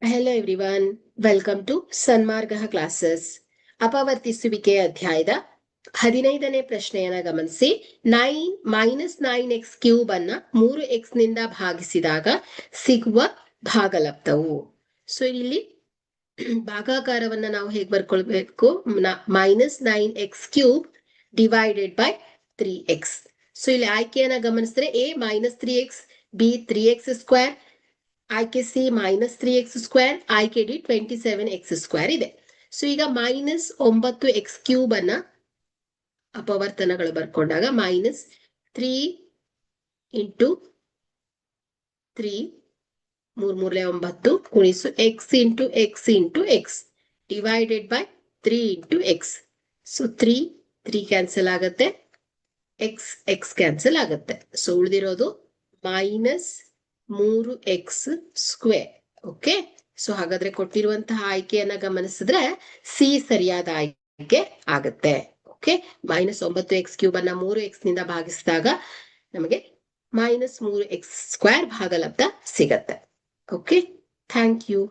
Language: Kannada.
Hello everyone, welcome to Sanmargaha classes. ಅಪವರ್ತಿಸುವಿಕೆಯ ಅಧ್ಯಾಯದ 15ನೇ ಪ್ರಶ್ನೆಯನ್ನ ಗಮನಿಸಿ. 9 ಕ್ಯೂಬ್ ಅನ್ನ 3x ನಿಂದ ಭಾಗಿಸಿದಾಗ ಸಿಗುವ ಭಾಗಲಬ್ಧವು. ಸೊ ಇಲ್ಲಿ ಭಾಗಾಕಾರವನ್ನ ನಾವು ಹೇಗೆ ಬರ್ಕೊಳ್ಬೇಕು? -9x³ divided by 3x. So ಇಲ್ಲಿ ಆಯ್ಕೆಯನ್ನ ಗಮನಿಸಿದ್ರೆ A -3x, B 3x², ಆಯ್ಕೆ ಸಿ -3x², ಆಯ್ಕೆ ಡಿ 27x² ಇದೆ. ಸೊ ಈಗ -9x³ ಅನ್ನ ಅಪವರ್ತನಗಳು ಬರ್ಕೊಂಡಾಗ -3 × 3 3 9 ಗುಣಿಸು x × x × x divided by 3 × x. So 3 cancel ಆಗುತ್ತೆ, x ಕ್ಯಾನ್ಸಲ್ ಆಗುತ್ತೆ. ಸೊ ಉಳಿದಿರೋದು -3x². ಓಕೆ, ಸೊ ಹಾಗಾದ್ರೆ ಕೊಟ್ಟಿರುವಂತಹ ಆಯ್ಕೆಯನ್ನ ಗಮನಿಸಿದ್ರೆ ಸಿ ಸರಿಯಾದ ಆಯ್ಕೆ ಆಗುತ್ತೆ. ಓಕೆ, -9x³ ಅನ್ನ 3x ನಿಂದ ಭಾಗಿಸಿದಾಗ ನಮಗೆ -3x² ಭಾಗಲಬ್ಧ ಸಿಗತ್ತೆ. Okay, thank you.